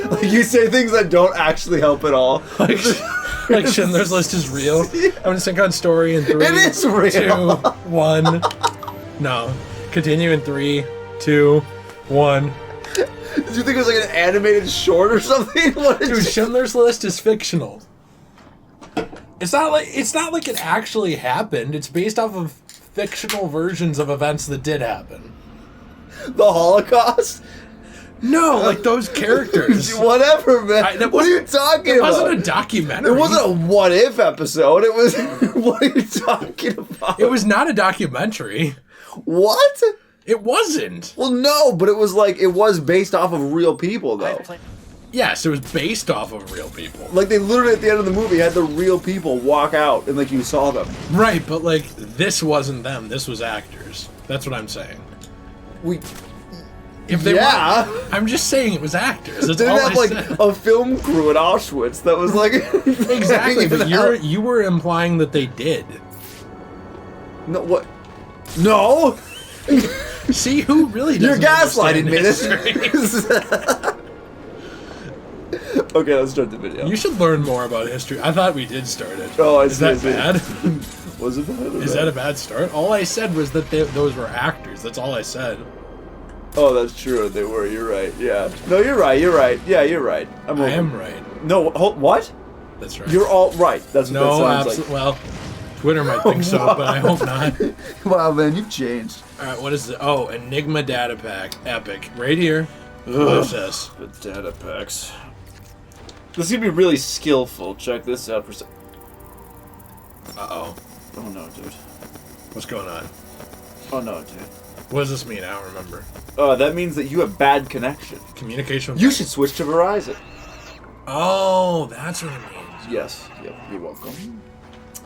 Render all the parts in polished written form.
Like, you say things that don't actually help at all. Like Schindler's List is real. Yeah. I'm gonna sync on story in 3, it is real. 2, 1. No. Continue in 3, 2, 1. Did you think it was like an animated short or something? Dude, Schindler's List is fictional. It's not like it actually happened. It's based off of fictional versions of events that did happen. The Holocaust? No, like those characters. Whatever, man. What are you talking about? It wasn't a documentary. It wasn't a what if episode. It was. What are you talking about? It was not a documentary. What? It wasn't. Well, no, but it was based off of real people, though. Yes, it was based off of real people. Like, they literally at the end of the movie had the real people walk out and like you saw them. Right, but like this wasn't them. This was actors. That's what I'm saying. If they were, I'm just saying it was actors. That's all I said. They have like a film crew at Auschwitz that was like exactly. But you were implying that they did. No, what? No. See, who really doesn't? You're gaslighting me. Okay, let's start the video. You should learn more about history. I thought we did start it. Oh, is that bad? Was it bad? Is that a bad start? All I said was that those were actors. That's all I said. Oh, that's true. They were. You're right. Yeah. No, you're right. You're right. Yeah, you're right. I am right. No, what? That's right. You're all right. That's what that sounds like. Well, Twitter might think so, but I hope not. Wow, man, you've changed. All right, what is it? Oh, Enigma Data Pack. Epic. Right here. What's this? The data packs. This is going to be really skillful. Check this out for a second. Uh-oh. Oh, no, dude. What's going on? Oh, no, dude. What does this mean? I don't remember. That means that you have bad connection. Communication. You should switch to Verizon. Oh, that's what it means. Yes. Yep. You're welcome.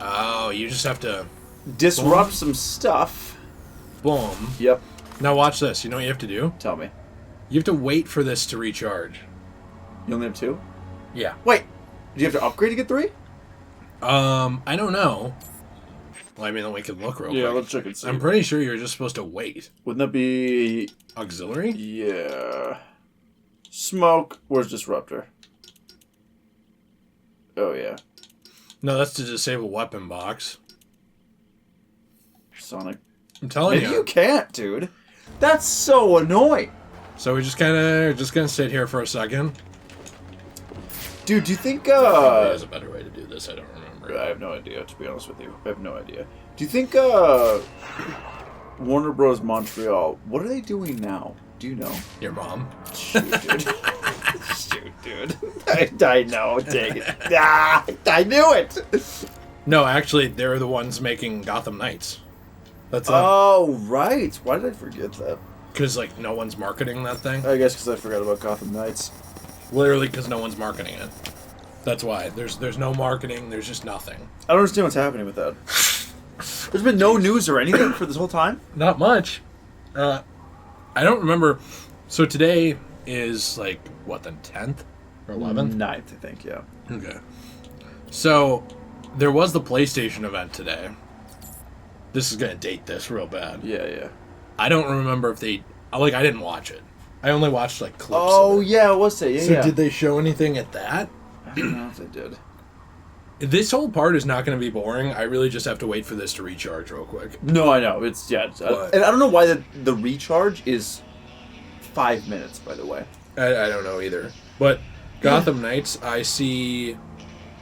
Oh, you just have to disrupt some stuff. Boom. Yep. Now watch this. You know what you have to do? Tell me. You have to wait for this to recharge. You only have 2? Yeah. Wait. Do you have to upgrade to get 3? I don't know. Well, I mean, we can look real quick. Yeah, let's check and see. I'm pretty sure you're just supposed to wait. Wouldn't that be... auxiliary? Yeah. Smoke. Where's disruptor? Oh, yeah. No, that's to disable weapon box. Sonic. I'm telling you. Maybe you can't, dude. That's so annoying. So we're just gonna sit here for a second. Dude, do you think there's a better way to do this? I don't remember. I have no idea, to be honest with you. I have no idea. Do you think Warner Bros. Montreal, what are they doing now? Do you know? Your mom. Shoot, dude. Shoot, dude. I know, dang it. Ah, I knew it! No, actually, they're the ones making Gotham Knights. That's oh, right. Why did I forget that? Because, like, no one's marketing that thing. I guess because I forgot about Gotham Knights. Literally because no one's marketing it. That's why. There's no marketing. There's just nothing. I don't understand what's happening with that. There's been no news or anything for this whole time? Not much. I don't remember. So today is, like, what, the 10th? Or 11th? 9th, I think, yeah. Okay. So, there was the PlayStation event today. This is going to date this real bad. Yeah, yeah. I don't remember if they... Like, I didn't watch it. I only watched, like, clips of it. Yeah, it was it. Yeah, so did they show anything at that? I don't know if they did. This whole part is not going to be boring. I really just have to wait for this to recharge real quick. No, I know. It's, yeah. And I don't know why the recharge is 5 minutes, by the way. I don't know either. But Gotham Knights, I see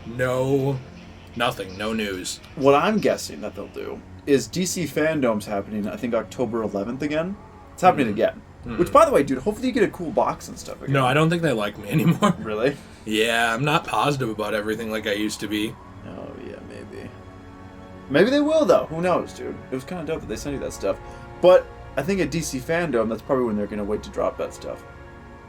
nothing, no news. What I'm guessing that they'll do is DC Fandom's happening, I think, October 11th again. It's happening again. Which, by the way, dude, hopefully you get a cool box and stuff again. No, I don't think they like me anymore. Really? Yeah, I'm not positive about everything like I used to be. Oh, yeah, maybe. Maybe they will, though. Who knows, dude? It was kind of dope that they sent you that stuff. But I think at DC Fandom, that's probably when they're going to wait to drop that stuff.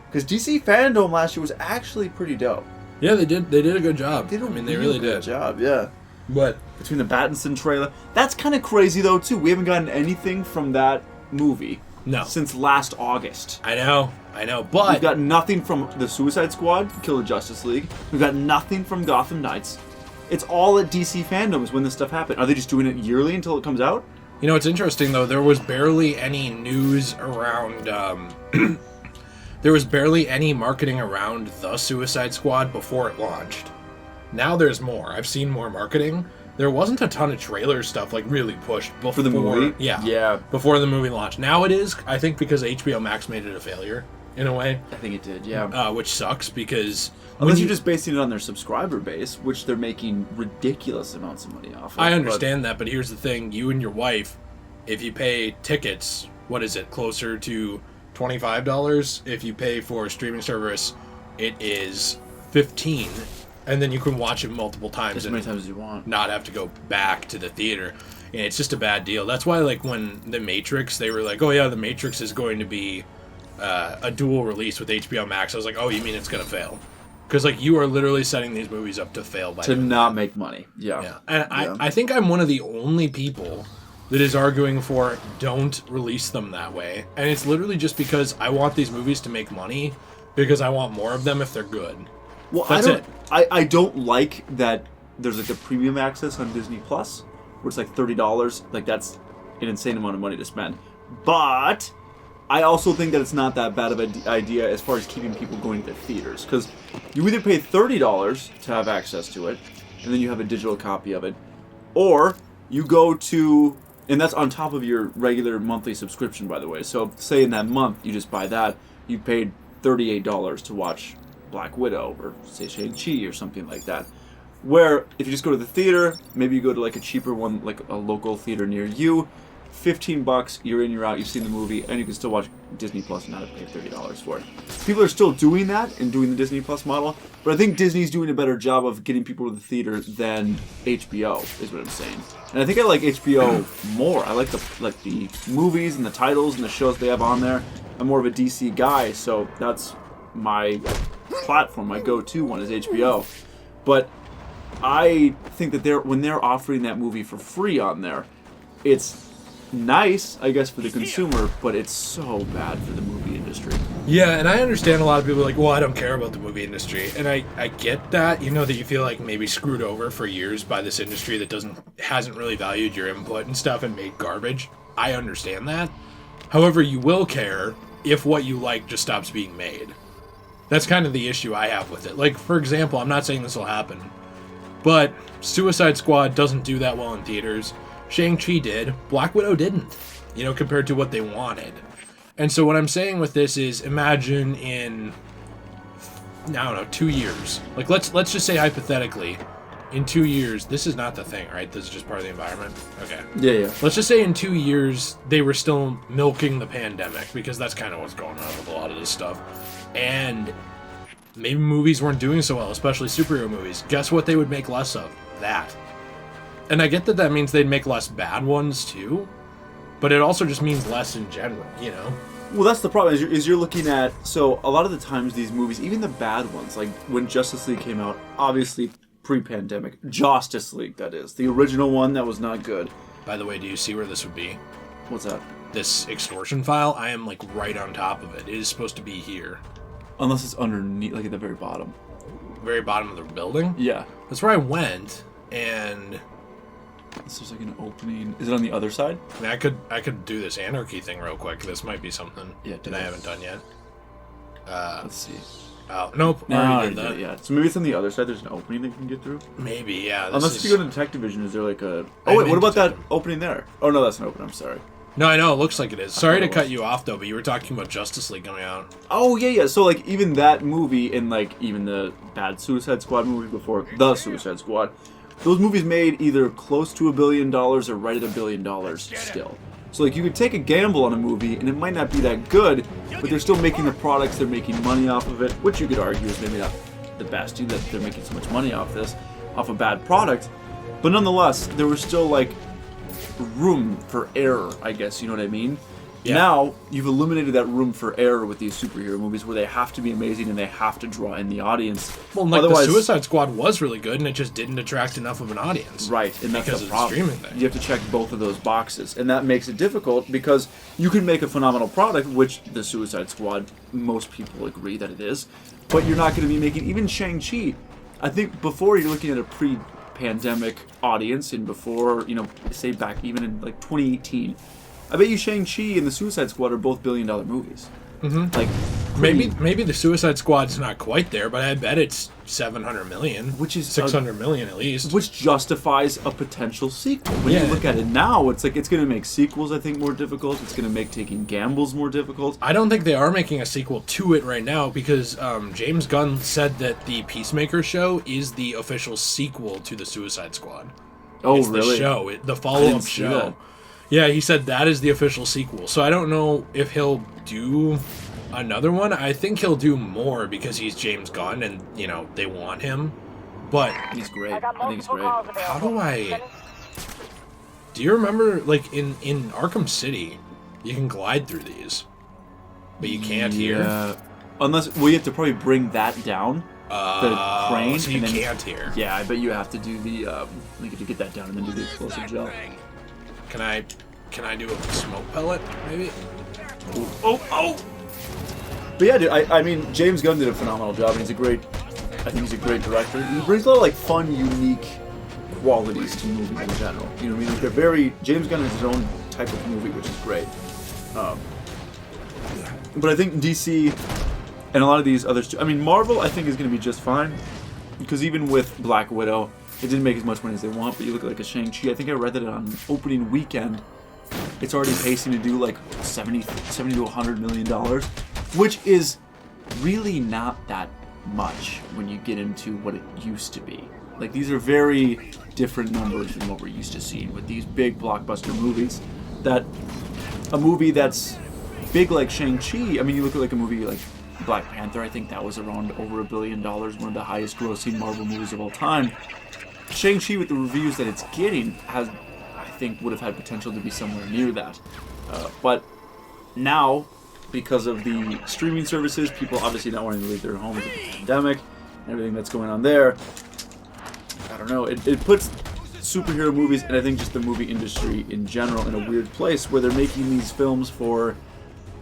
Because DC Fandom last year was actually pretty dope. Yeah, they did a good job. They really did a good job, yeah. But between the Pattinson trailer, that's kind of crazy though too. We haven't gotten anything from that movie since last August. I know, but we've got nothing from the Suicide Squad, Kill the Justice League. We've got nothing from Gotham Knights. It's all at DC Fandoms when this stuff happened. Are they just doing it yearly until it comes out? You know, it's interesting though. There was barely any news around there was barely any marketing around The Suicide Squad before it launched. Now there's more. I've seen more marketing. There wasn't a ton of trailer stuff like really pushed before For the movie? Yeah. Before the movie launched. Now it is, I think, because HBO Max made it a failure in a way. I think it did, yeah. Which sucks because unless you're just basing it on their subscriber base, which they're making ridiculous amounts of money off of. I understand that, but here's the thing: you and your wife, if you pay tickets, what is it, closer to $25? If you pay for a streaming service, it is $15, and then you can watch it multiple times as many times as you want, not have to go back to the theater. And it's just a bad deal. That's why, like, when The Matrix, they were like, oh yeah, The Matrix is going to be a dual release with HBO Max. I was like, oh, you mean it's gonna fail? Because, like, you are literally setting these movies up to fail by not make money. Yeah. And I think I'm one of the only people that is arguing for don't release them that way. And it's literally just because I want these movies to make money because I want more of them if they're good. Well, I don't like that there's like a premium access on Disney Plus where it's like $30. Like, that's an insane amount of money to spend. But I also think that it's not that bad of an idea as far as keeping people going to theaters, because you either pay $30 to have access to it, and then you have a digital copy of it, or you go to, and that's on top of your regular monthly subscription, by the way. So say in that month you just buy that, you paid $38 to watch Black Widow or say Shang-Chi or something like that. Where if you just go to the theater, maybe you go to like a cheaper one, like a local theater near you, $15, you're in, you're out, you've seen the movie, and you can still watch Disney Plus and not have to pay $30 for it. People are still doing that and doing the Disney Plus model, but I think Disney's doing a better job of getting people to the theater than HBO, is what I'm saying. And I think I like HBO more. I like the movies and the titles and the shows they have on there. I'm more of a DC guy, so that's my platform. My go-to one is HBO. But I think that when they're offering that movie for free on there, it's nice, I guess, for the consumer, but it's so bad for the movie industry. Yeah, and I understand a lot of people are like, well, I don't care about the movie industry. And I get that, you know, that you feel like maybe screwed over for years by this industry that hasn't really valued your input and stuff and made garbage. I understand that. However, you will care if what you like just stops being made. That's kind of the issue I have with it. Like, for example, I'm not saying this will happen, but Suicide Squad doesn't do that well in theaters. Shang-Chi did. Black Widow didn't, you know, compared to what they wanted. And so what I'm saying with this is, imagine in, I don't know, 2 years. Like, let's just say hypothetically, in 2 years, this is not the thing, right? This is just part of the environment? Okay. Yeah. Let's just say in 2 years, they were still milking the pandemic, because that's kind of what's going on with a lot of this stuff. And maybe movies weren't doing so well, especially superhero movies. Guess what they would make less of? That. And I get that means they'd make less bad ones too, but it also just means less in general, you know? Well, that's the problem, is you're looking at, so a lot of the times these movies, even the bad ones, like when Justice League came out, obviously pre-pandemic, Justice League, that is, the original one that was not good. By the way, do you see where this would be? What's that? This extortion file, I am like right on top of it. It is supposed to be here. Unless it's underneath, like at the very bottom. Very bottom of the building? Yeah. That's where I went, and this is like an opening. Is it on the other side? I mean, I could do this anarchy thing real quick. This might be something that I haven't done yet. Let's see. Oh, nope. No, already did that. Yeah. So maybe it's on the other side. There's an opening that you can get through. Maybe, yeah. Unless if you go to Detective Vision, is there like a? Oh wait, what about that opening there? Oh no, that's an open. I'm sorry. No, I know, it looks like it is. Sorry to cut you off, though, but you were talking about Justice League coming out. Oh, yeah. So, like, even that movie and, like, even the bad Suicide Squad movie before The Suicide Squad, those movies made either close to $1 billion or right at $1 billion still. So, like, you could take a gamble on a movie, and it might not be that good, but they're still making the products, they're making money off of it, which you could argue is maybe not the best, that they're making so much money off a bad product. But nonetheless, there was still, like, room for error, I guess, you know what I mean? Yeah. Now, you've eliminated that room for error with these superhero movies where they have to be amazing and they have to draw in the audience. Well, like the Suicide Squad was really good and it just didn't attract enough of an audience. Right, and that's because the of problem. The streaming thing. You have to check both of those boxes, and that makes it difficult because you can make a phenomenal product, which the Suicide Squad, most people agree that it is, but you're not going to be making, even Shang-Chi, I think before you're looking at a pre-pandemic audience, and before, say back even in like 2018, I bet you Shang-Chi and the Suicide Squad are both $1 billion movies. Mm-hmm. Like, maybe the Suicide Squad's not quite there, but I bet it's 700 million, which is 600 million at least, which justifies a potential sequel. When you look at it now, it's like it's going to make sequels, I think, more difficult. It's going to make taking gambles more difficult. I don't think they are making a sequel to it right now because James Gunn said that the Peacemaker show is the official sequel to the Suicide Squad. Oh, it's really? The show, the follow-up show. That. Yeah, he said that is the official sequel. So I don't know if he'll do another one. I think he'll do more because he's James Gunn and, you know, they want him. But he's great. I think he's great. How do you remember, like, in Arkham City, you can glide through these, but you can't here? Unless, well, you have to probably bring that down. The crane. So you can't here. Yeah, I bet you have to do the, you have to get that down and then do the explosive gel. Can I do a smoke pellet, maybe? Oh! But yeah, dude, I mean, James Gunn did a phenomenal job, and I think he's a great director. He brings a lot of, like, fun, unique qualities to movies in general. You know what I mean? Like, they're very... James Gunn has his own type of movie, which is great. But I think DC and a lot of these others... I mean, Marvel, I think, is going to be just fine. Because even with Black Widow, it didn't make as much money as they want, but you look at, like, a Shang-Chi. I think I read that on opening weekend, it's already pacing to do, like, $70 to $100 million. Which is really not that much when you get into what it used to be. Like, these are very different numbers than what we're used to seeing with these big blockbuster movies. That a movie that's big like Shang-Chi, I mean, you look at like a movie like Black Panther, I think that was around over $1 billion, one of the highest grossing Marvel movies of all time. Shang-Chi, with the reviews that it's getting, I think would have had potential to be somewhere near that. But now, because of the streaming services, people obviously not wanting to leave their home with the pandemic and everything that's going on there, I don't know, it puts superhero movies and I think just the movie industry in general in a weird place where they're making these films for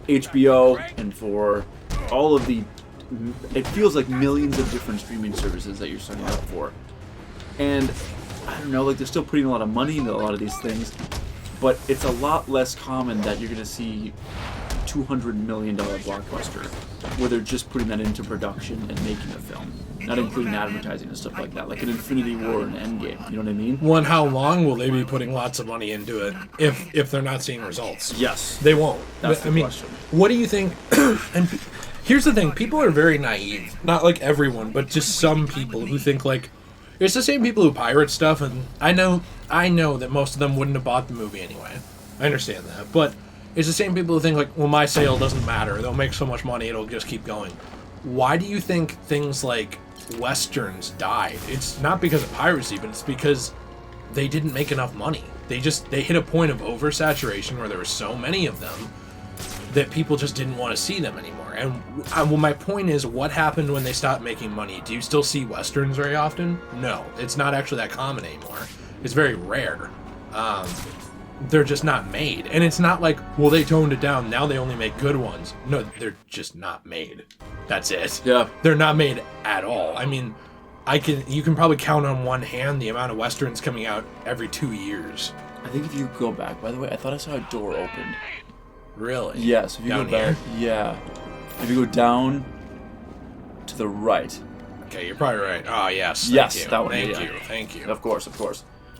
HBO and for all of the, it feels like millions of different streaming services that you're signing up for. And I don't know, like they're still putting a lot of money into a lot of these things, but it's a lot less common that you're going to see $200 million blockbuster where they're just putting that into production and making a film, not including advertising and stuff like that, like an Infinity War and Endgame. You know what I mean? One, how long will they be putting lots of money into it if they're not seeing results? Yes, they won't. That's the question. What do you think? And here's the thing: people are very naive. Not like everyone, but just some people who think like it's the same people who pirate stuff. And I know that most of them wouldn't have bought the movie anyway. I understand that, but it's the same people who think like, well, my sale doesn't matter. They'll make so much money, it'll just keep going. Why do you think things like Westerns died? It's not because of piracy, but it's because they didn't make enough money. They hit a point of oversaturation where there were so many of them that people just didn't want to see them anymore. And well, my point is, what happened when they stopped making money? Do you still see Westerns very often? No, it's not actually that common anymore. It's very rare. They're just not made. And it's not like, well, they toned it down, now they only make good ones. No, they're just not made. That's it. Yeah. They're not made at all. I mean, you can probably count on one hand the amount of Westerns coming out every 2 years. I think if you go back, by the way, I thought I saw a door opened. Really? Yes. If you down go back, here? yeah. If you go down to the right. Okay, you're probably right. Oh, yes. Yes, Thank you. that one. Thank you. Of course.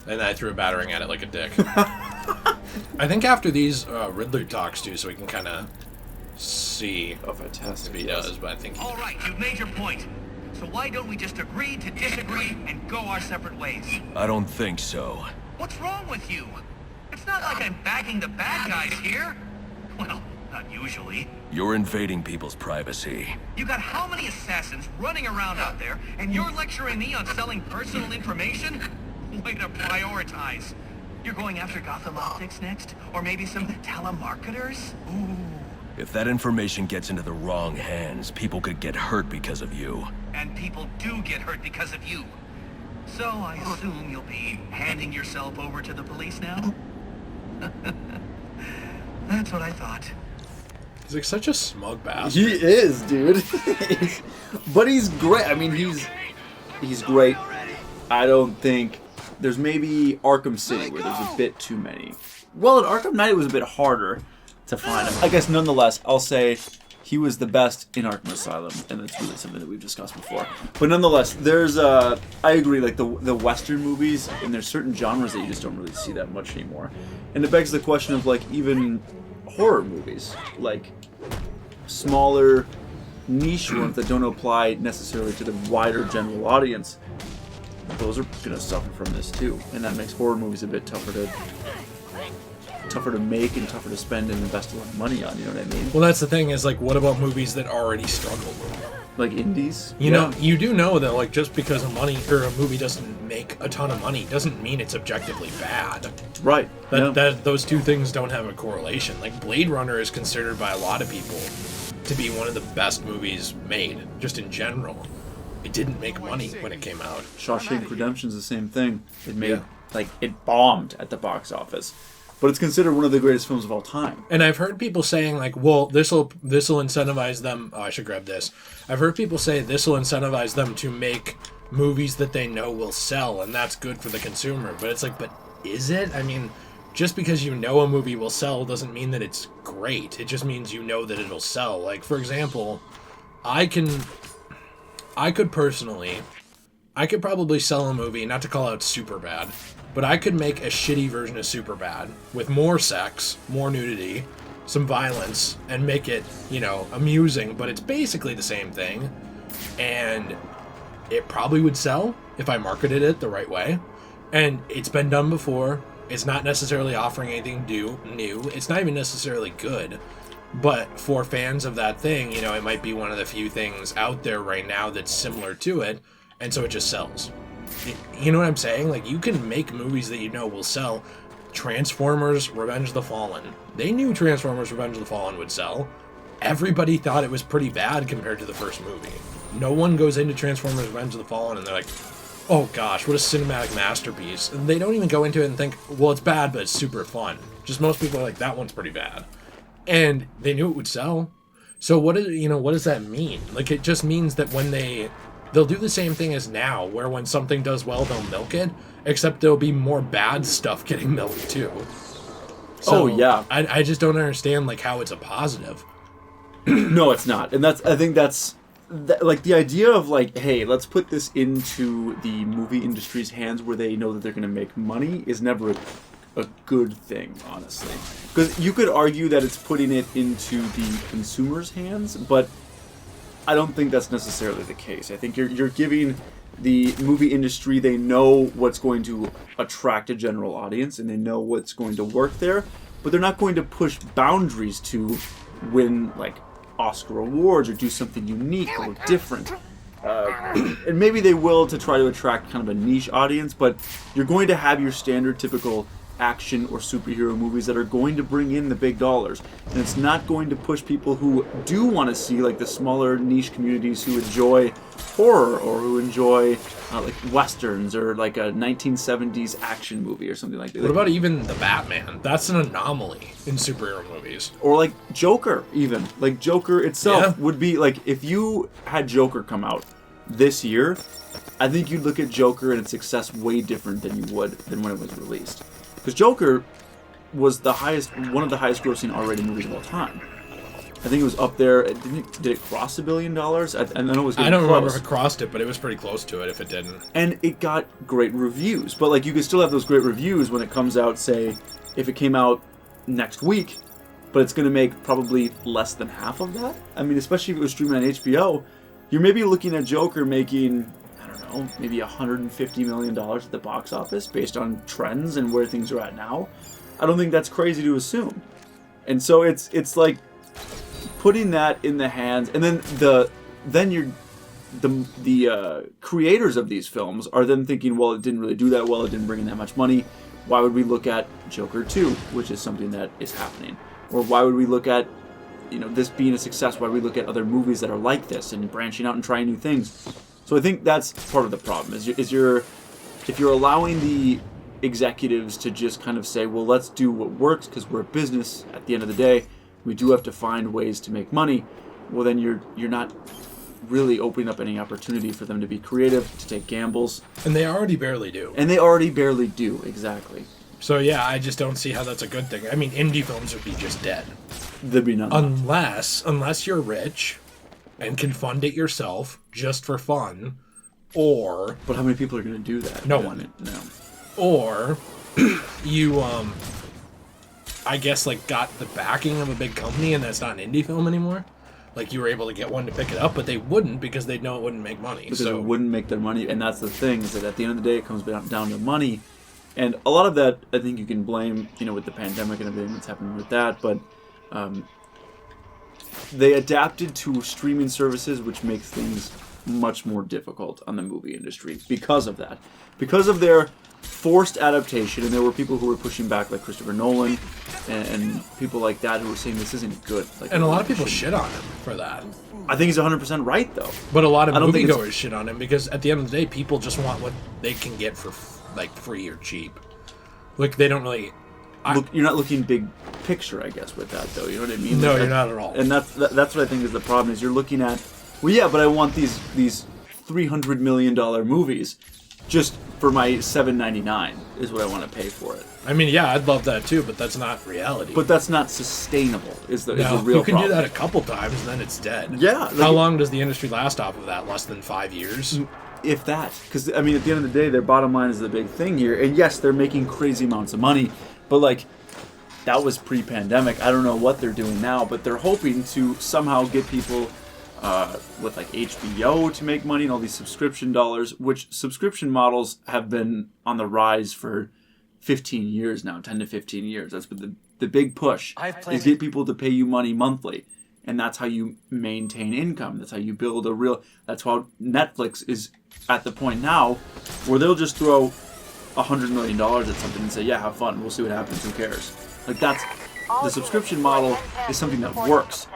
And I threw a battering at it like a dick. I think after these, Riddler talks too, so we can kind of see fantastic. if he does, but I think All right, you've made your point. So why don't we just agree to disagree and go our separate ways? I don't think so. What's wrong with you? It's not like I'm backing the bad guys here. Well, not usually. You're invading people's privacy. You got how many assassins running around out there, and you're lecturing me on selling personal information? Way to prioritize. You're going after Gotham Optics next? Or maybe some telemarketers? Ooh. If that information gets into the wrong hands, people could get hurt because of you. And people do get hurt because of you. So I assume you'll be handing yourself over to the police now? That's what I thought. he's like such a smug bastard. He is, dude. But he's great. I mean, he's great. I don't think... There's maybe Arkham City where there's a bit too many. Well, at Arkham Knight it was a bit harder to find him. I guess nonetheless, I'll say he was the best in Arkham Asylum, and that's really something that we've discussed before. But nonetheless, there's I agree, like the Western movies, and there's certain genres that you just don't really see that much anymore, and it begs the question of like even horror movies, like smaller niche ones that don't apply necessarily to the wider general audience. Those are going to suffer from this too, and that makes horror movies a bit tougher to make and tougher to spend and invest a lot of money on. You know what I mean? Well, that's the thing is like, what about movies that already struggle? Like indies. You know, you do know that like just because a movie doesn't make a ton of money doesn't mean it's objectively bad. Right. That those two things don't have a correlation. Like Blade Runner is considered by a lot of people to be one of the best movies made, just in general. It didn't make money when it came out. Shawshank Redemption's the same thing. It made it bombed at the box office, but it's considered one of the greatest films of all time. And I've heard people saying like, well, this'll incentivize them. Oh, I should grab this. I've heard people say this'll incentivize them to make movies that they know will sell, and that's good for the consumer. But it's like, but is it? I mean, just because you know a movie will sell doesn't mean that it's great. It just means you know that it'll sell. Like, for example, I could probably sell a movie, not to call out Superbad, but I could make a shitty version of Superbad with more sex, more nudity, some violence, and make it, amusing, but it's basically the same thing. And it probably would sell if I marketed it the right way. And it's been done before. It's not necessarily offering anything new. It's not even necessarily good. But for fans of that thing, it might be one of the few things out there right now that's similar to it, and so it just sells. You know what I'm saying? Like, you can make movies that will sell. Transformers Revenge of the Fallen. They knew Transformers Revenge of the Fallen would sell. Everybody thought it was pretty bad compared to the first movie. No one goes into Transformers Revenge of the Fallen and they're like, oh gosh, what a cinematic masterpiece. And they don't even go into it and think, well, it's bad, but it's super fun. Just most people are like, that one's pretty bad. And they knew it would sell. So what does that mean? Like, it just means that when they'll do the same thing as now, where when something does well, they'll milk it, except there'll be more bad stuff getting milked too. So, I just don't understand like how it's a positive. No, it's not. And I think that's like the idea of like, hey, let's put this into the movie industry's hands where they know that they're going to make money is never a good thing, honestly. Because you could argue that it's putting it into the consumer's hands, but I don't think that's necessarily the case. I think you're giving the movie industry, they know what's going to attract a general audience and they know what's going to work there, but they're not going to push boundaries to win like Oscar awards or do something unique or different. And maybe they will to try to attract kind of a niche audience, but you're going to have your standard typical action or superhero movies that are going to bring in the big dollars, and it's not going to push people who do want to see like the smaller niche communities who enjoy horror or who enjoy like westerns or like a 1970s action movie or something like that. What about even the Batman? That's an anomaly in superhero movies. Or like Joker, even like Joker itself would be like, if you had Joker come out this year, I think you'd look at Joker and its success way different than you would than when it was released. Because Joker was one of the highest grossing R-rated movies of all time. I think it was up there. Did it cross $1 billion? I know it was getting close. I don't remember if it crossed it, but it was pretty close to it if it didn't. And it got great reviews. But like, you could still have those great reviews when it comes out, say, if it came out next week, but it's going to make probably less than half of that. I mean, especially if it was streaming on HBO, you're maybe looking at Joker making, maybe $150 million at the box office based on trends and where things are at now. I don't think that's crazy to assume. And so it's like putting that in the hands, and then the creators of these films are then thinking, well, it didn't really do that well, it didn't bring in that much money. Why would we look at Joker 2, which is something that is happening? Or why would we look at this being a success? Why would we look at other movies that are like this and branching out and trying new things? So I think that's part of the problem, if you're allowing the executives to just kind of say, well, let's do what works because we're a business at the end of the day. We do have to find ways to make money. Well, then you're not really opening up any opportunity for them to be creative, to take gambles. And they already barely do. Exactly. So yeah, I just don't see how that's a good thing. I mean, indie films would be just dead. there'd be none. Unless you're rich and can fund it yourself just for fun, or But how many people are going to do that? No I one. mean, no. or you I guess like got the backing of a big company and that's not an indie film anymore. Like you were able to get one to pick it up, but they wouldn't because they'd know it wouldn't make money. Because so it wouldn't make their money, and that's the thing, is that at the end of the day, it comes down to money. And a lot of that, I think you can blame, with the pandemic and everything that's happening with that, but they adapted to streaming services, which makes things much more difficult on the movie industry because of that. Because of their forced adaptation, and there were people who were pushing back, like Christopher Nolan, and people like that who were saying this isn't good. Like, and a lot of people shit on him for that. I think he's 100% right, though. But a lot of I don't think moviegoers shit on him because at the end of the day, people just want what they can get for like free or cheap. Like they don't really. You're not looking big picture, I guess, with that, though. You know what I mean? No, Like, you're not at all. And that's what I think is the problem. Is you're looking at, well, yeah, but I want these $300 million movies just for my $7.99 is what I want to pay for it. I mean, yeah, I'd love that too, but that's not reality. But that's not sustainable. Is the no, real you can problem. do that a couple times, and then it's dead. Yeah. How long does the industry last off of that? Less than 5 years? If that. Because, I mean, at the end of the day, their bottom line is the big thing here. And yes, they're making crazy amounts of money. But, like, that was pre-pandemic. I don't know what they're doing now. But they're hoping to somehow get people with, like, HBO to make money and all these subscription dollars. Which subscription models have been on the rise for 15 years now. 10 to 15 years. That's what the big push is, get people to pay you money monthly. And that's how you maintain income. That's how you build a real... That's how Netflix is at the point now where they'll just throw $100 million at something and say, yeah, have fun. We'll see what happens. Who cares? Like, that's... The subscription model is something that works.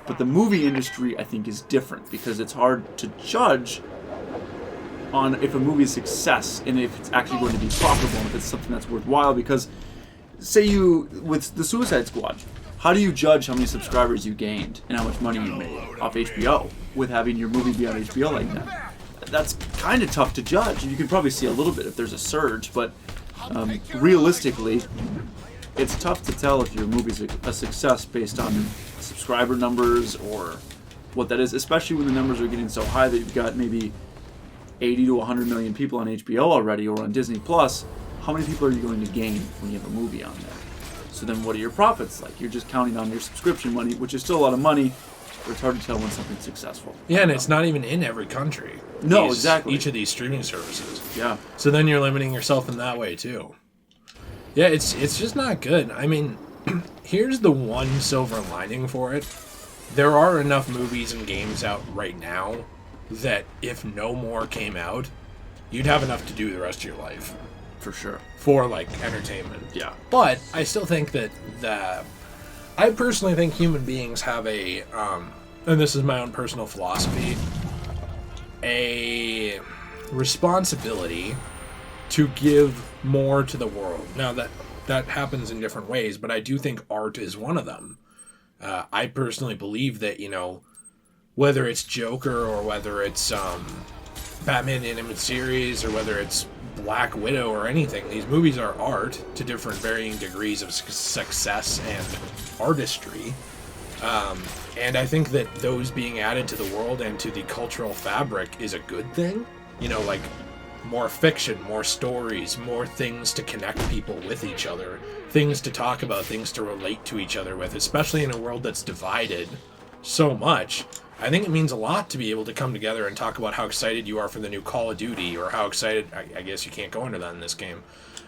But the movie industry, I think, is different because it's hard to judge on if a movie is a success and if it's actually going to be profitable and if it's something that's worthwhile. Because, say you... With the Suicide Squad... How do you judge how many subscribers you gained and how much money you made off HBO with having your movie be on HBO like that? That's kind of tough to judge. You can probably see a little bit if there's a surge, but realistically, it's tough to tell if your movie's a success based on subscriber numbers or what that is, especially when the numbers are getting so high that you've got maybe 80 to 100 million people on HBO already or on Disney Plus. How many people are you going to gain when you have a movie on there? So then what are your profits like? You're just counting on your subscription money, which is still a lot of money, but it's hard to tell when something's successful. Yeah, and it's not even in every country. No, exactly. Each of these streaming services. Yeah. So then you're limiting yourself in that way too. Yeah, it's just not good. I mean, here's the one silver lining for it. There are enough movies and games out right now that if no more came out, you'd have enough to do the rest of your life. For sure. For, like, entertainment. Yeah. But I still think that I personally think human beings have a, and this is my own personal philosophy, a responsibility to give more to the world. Now, that happens in different ways, but I do think art is one of them. I personally believe that, whether it's Joker or whether it's Batman animated series or whether it's Black Widow or anything, these movies are art to different varying degrees of success and artistry. And I think that those being added to the world and to the cultural fabric is a good thing. Like more fiction, more stories, more things to connect people with each other, things to talk about, things to relate to each other with, especially in a world that's divided so much. I think it means a lot to be able to come together and talk about how excited you are for the new Call of Duty, or how excited, I guess you can't go into that in this game,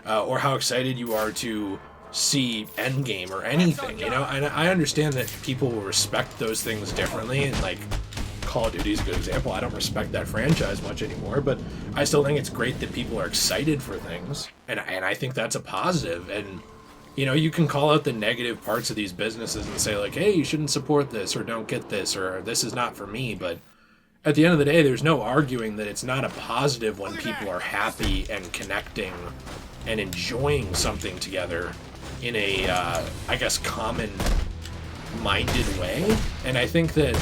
or how excited you are to see Endgame or anything, And I understand that people will respect those things differently, and like Call of Duty is a good example. I don't respect that franchise much anymore, but I still think it's great that people are excited for things, and I think that's a positive. And you can call out the negative parts of these businesses and say like, hey, you shouldn't support this, or don't get this, or this is not for me. But at the end of the day, there's no arguing that it's not a positive when people are happy and connecting and enjoying something together in a, I guess, common-minded way. And I think that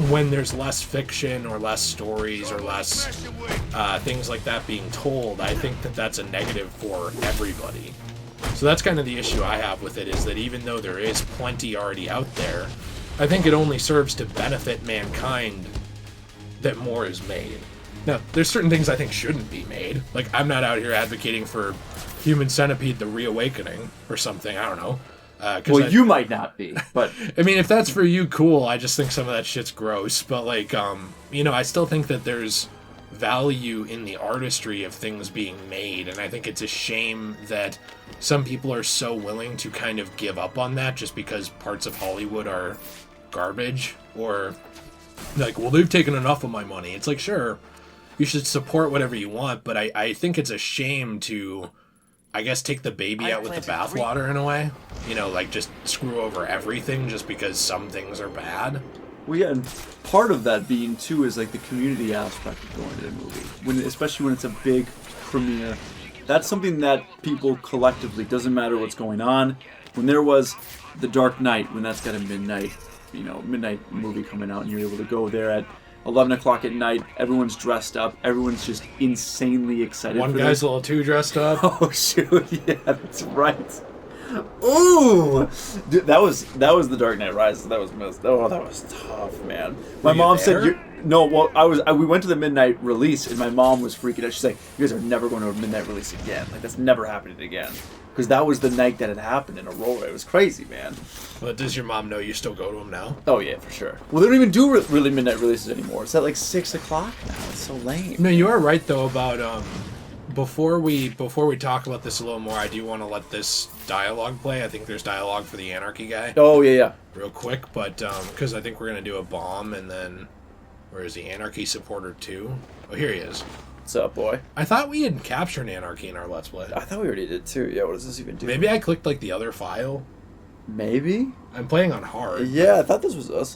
when there's less fiction or less stories or less things like that being told, I think that that's a negative for everybody. So that's kind of the issue I have with it, is that even though there is plenty already out there, I think it only serves to benefit mankind that more is made. Now, there's certain things I think shouldn't be made. Like, I'm not out here advocating for Human Centipede the Reawakening or something, I don't know. Well, you might not be, but... I mean, if that's for you, cool. I just think some of that shit's gross. But, like, I still think that there's value in the artistry of things being made, and I think it's a shame that some people are so willing to kind of give up on that just because parts of Hollywood are garbage, or like, well, they've taken enough of my money. It's like, sure, you should support whatever you want, but I think it's a shame to, I guess, take the baby out with the bathwater in a way. Like, just screw over everything just because some things are bad. Well, yeah, and part of that being, too, is, like, the community aspect of going to a movie. Especially when it's a big premiere. That's something that people collectively, doesn't matter what's going on. When there was The Dark Knight, when that's got a midnight movie coming out, and you're able to go there at 11 o'clock at night, everyone's dressed up, everyone's just insanely excited. One guy's a little too dressed up. Oh, shoot, yeah, that's right. Ooh, dude, that was The Dark Knight Rises. That was missed. Oh, that was tough, man. My mom said, "No." Well, we went to the midnight release, and my mom was freaking out. She's like, "You guys are never going to a midnight release again. Like, that's never happening again." Because that was the night that it happened in a row. It was crazy, man. Well, does your mom know you still go to them now? Oh yeah, for sure. Well, they don't even do really midnight releases anymore. It's at like 6 o'clock now. It's so lame. No, you are right though about Before we talk about this a little more, I do want to let this dialogue play. I think there's dialogue for the Anarchy guy. Oh, yeah. Real quick, but because I think we're going to do a bomb, and then... Where is the Anarchy supporter 2? Oh, here he is. What's up, boy? I thought we had captured Anarchy in our Let's Play. I thought we already did, too. Yeah, what does this even do? Maybe I clicked, like, the other file. Maybe? I'm playing on hard. Yeah, I thought this was us.